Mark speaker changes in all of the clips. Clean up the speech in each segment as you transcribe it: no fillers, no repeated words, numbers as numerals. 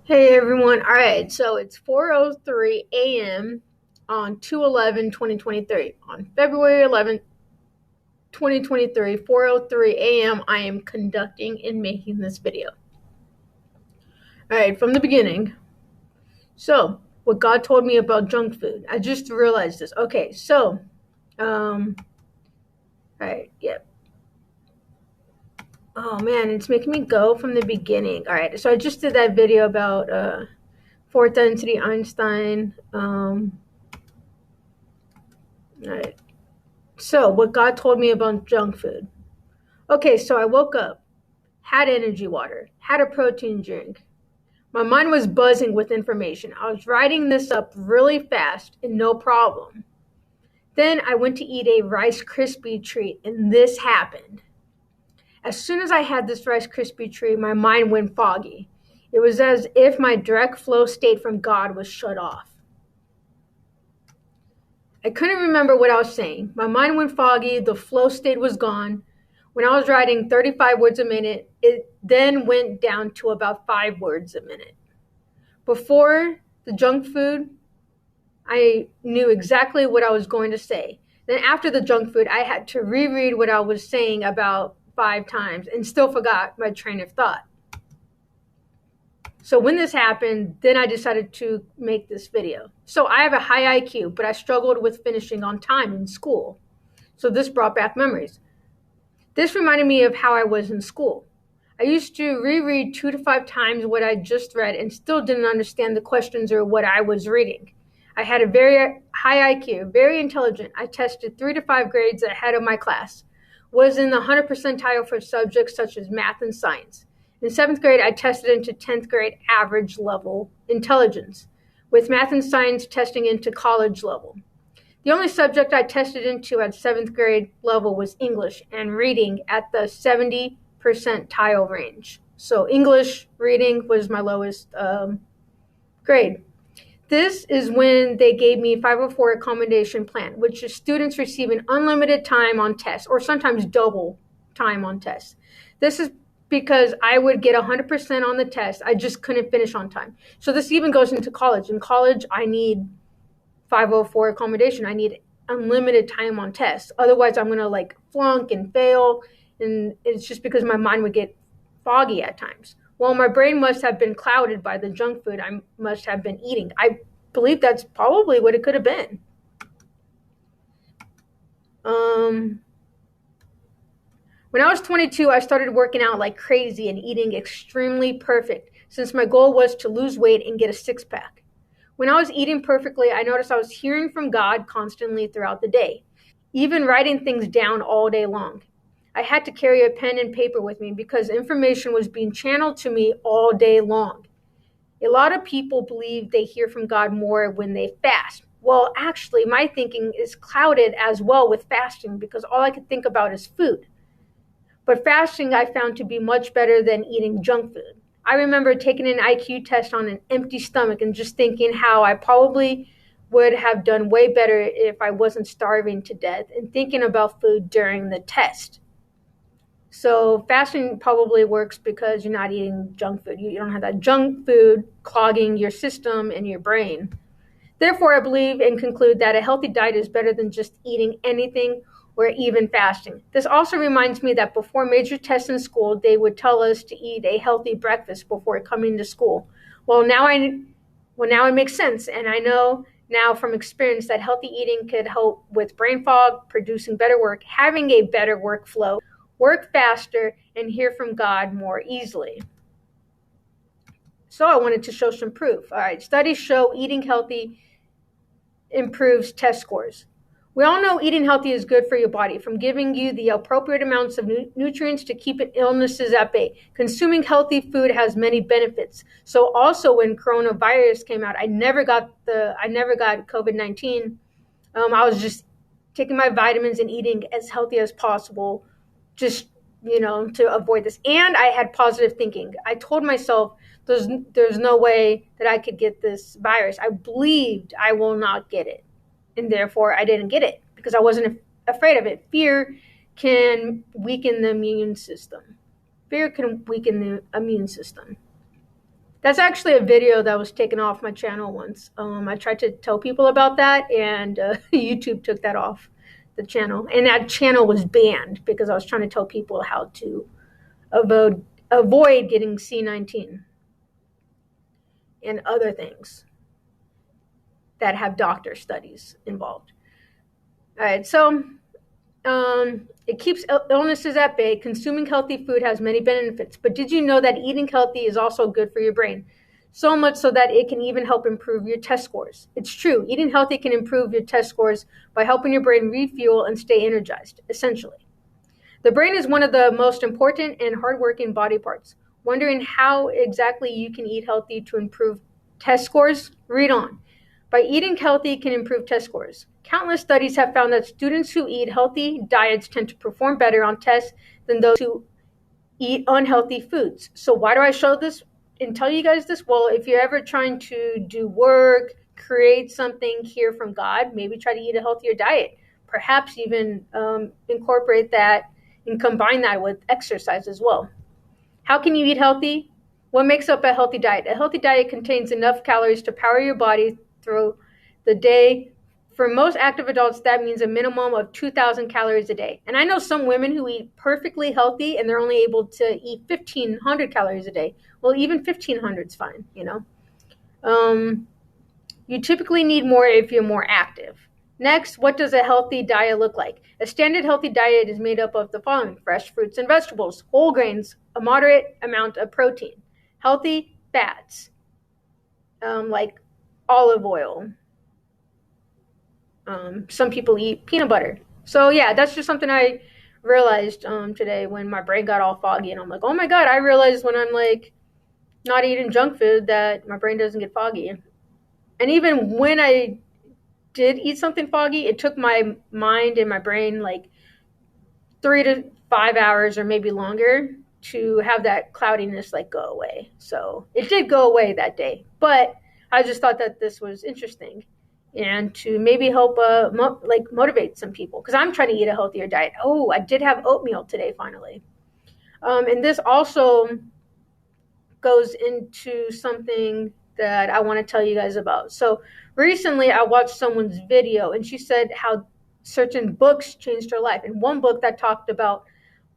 Speaker 1: Hey everyone. All right, so it's 4:03 a.m. on 2/11/2023. On February 11th, 2023, 4:03 a.m. I am conducting and making this video. All right, from the beginning. So, what God told me about junk food. I just realized this. Okay, so all right, yeah. Oh man, it's making me go from the beginning. All right, so I just did that video about fourth density Einstein. All right. So, what God told me about junk food. Okay, so I woke up, had energy water, had a protein drink. My mind was buzzing with information. I was writing this up really fast and no problem. Then I went to eat a Rice Krispie treat and this happened. As soon as I had this Rice Krispie treat, my mind went foggy. It was as if my direct flow state from God was shut off. I couldn't remember what I was saying. My mind went foggy, the flow state was gone. When I was writing 35 words a minute, it then went down to about 5 words a minute. Before the junk food, I knew exactly what I was going to say. Then after the junk food, I had to reread what I was saying about 5 times and still forgot my train of thought. So when this happened, then I decided to make this video. So I have a high IQ, but I struggled with finishing on time in school. So this brought back memories. This reminded me of how I was in school. I used to reread 2 to 5 times what I just read and still didn't understand the questions or what I was reading. I had a very high IQ, very intelligent. I tested 3 to 5 grades ahead of my class. Was in the 100th percentile for subjects such as math and science. In 7th grade, I tested into 10th grade average level intelligence, with math and science testing into college level. The only subject I tested into at 7th grade level was English and reading at the 70 percentile range. So English reading was my lowest grade. This is when they gave me 504 accommodation plan, which is students receiving unlimited time on tests or sometimes double time on tests. This is because I would get 100% on the test. I just couldn't finish on time. So this even goes into college. In college, I need 504 accommodation. I need unlimited time on tests. Otherwise, I'm going to like flunk and fail. And it's just because my mind would get foggy at times. Well, my brain must have been clouded by the junk food I must have been eating. I believe that's probably what it could have been. When I was 22, I started working out like crazy and eating extremely perfect since my goal was to lose weight and get a six pack. When I was eating perfectly, I noticed I was hearing from God constantly throughout the day, even writing things down all day long. I had to carry a pen and paper with me because information was being channeled to me all day long. A lot of people believe they hear from God more when they fast. Well, actually, my thinking is clouded as well with fasting because all I could think about is food. But fasting I found to be much better than eating junk food. I remember taking an IQ test on an empty stomach and just thinking how I probably would have done way better if I wasn't starving to death and thinking about food during the test. So fasting probably works because you're not eating junk food. You don't have that junk food clogging your system and your brain. Therefore, I believe and conclude that a healthy diet is better than just eating anything or even fasting. This also reminds me that before major tests in school, they would tell us to eat a healthy breakfast before coming to school. Now it makes sense, and I know now from experience that healthy eating could help with brain fog, producing better work, having a better workflow, work faster, and hear from God more easily. So I wanted to show some proof. All right, studies show eating healthy improves test scores. We all know eating healthy is good for your body, from giving you the appropriate amounts of nutrients to keeping illnesses at bay. Consuming healthy food has many benefits. So also when coronavirus came out, I never got COVID-19. I was just taking my vitamins and eating as healthy as possible, just to avoid this. And I had positive thinking. I told myself there's no way that I could get this virus. I believed I will not get it, and therefore I didn't get it because I wasn't afraid of it. Fear can weaken the immune system. Fear can weaken the immune system. That's actually a video that was taken off my channel once. I tried to tell people about that, and YouTube took that off the channel. And that channel was banned because I was trying to tell people how to avoid getting C19 and other things that have doctor studies involved. All right, so it keeps illnesses at bay. Consuming healthy food has many benefits, but did you know that eating healthy is also good for your brain? So much so that it can even help improve your test scores. It's true, eating healthy can improve your test scores by helping your brain refuel and stay energized, essentially. The brain is one of the most important and hardworking body parts. Wondering how exactly you can eat healthy to improve test scores? Read on. By eating healthy can improve test scores. Countless studies have found that students who eat healthy diets tend to perform better on tests than those who eat unhealthy foods. So why do I show this and tell you guys this? Well, if you're ever trying to do work, create something, hear from God, maybe try to eat a healthier diet. Perhaps even incorporate that and combine that with exercise as well. How can you eat healthy? What makes up a healthy diet? A healthy diet contains enough calories to power your body through the day. For most active adults, that means a minimum of 2,000 calories a day. And I know some women who eat perfectly healthy and they're only able to eat 1,500 calories a day. Well, even 1,500 is fine, you know. You typically need more if you're more active. Next, what does a healthy diet look like? A standard healthy diet is made up of the following: fresh fruits and vegetables, whole grains, a moderate amount of protein, healthy fats, like olive oil. Some people eat peanut butter. So yeah, that's just something I realized today when my brain got all foggy, and I'm like, oh my God, I realized when I'm like not eating junk food that my brain doesn't get foggy. And even when I did eat something foggy, it took my mind and my brain like 3 to 5 hours or maybe longer to have that cloudiness like go away. So it did go away that day, but I just thought that this was interesting and to maybe help motivate some people, because I'm trying to eat a healthier diet. Oh, I did have oatmeal today finally. And this also goes into something that I want to tell you guys about. So recently I watched someone's video and she said how certain books changed her life. And one book that talked about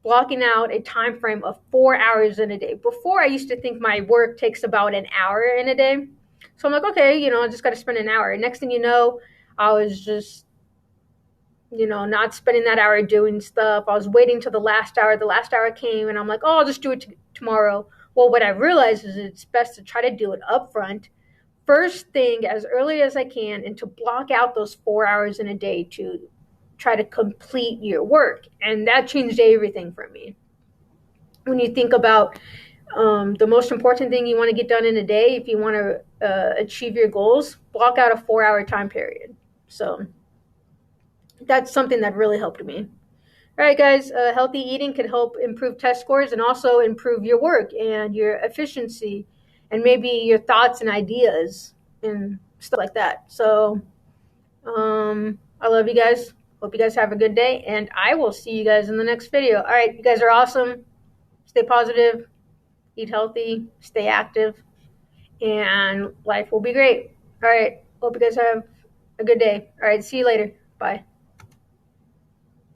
Speaker 1: blocking out a time frame of 4 hours in a day. Before, I used to think my work takes about an hour in a day. So I'm like, okay, you know, I just got to spend an hour. And next thing you know, I was just, you know, not spending that hour doing stuff. I was waiting till the last hour. The last hour came and I'm like, oh, I'll just do it tomorrow. Well, what I realized is it's best to try to do it up front, first thing, as early as I can, and to block out those 4 hours in a day to try to complete your work. And that changed everything for me. When you think about the most important thing you want to get done in a day, if you want to achieve your goals, block out a 4-hour time period. So that's something that really helped me. All right, guys, healthy eating can help improve test scores and also improve your work and your efficiency and maybe your thoughts and ideas and stuff like that. So I love you guys. Hope you guys have a good day, and I will see you guys in the next video. All right, you guys are awesome. Stay positive, eat healthy, stay active, and life will be great. All right, hope you guys have a good day. All right, see you later. Bye.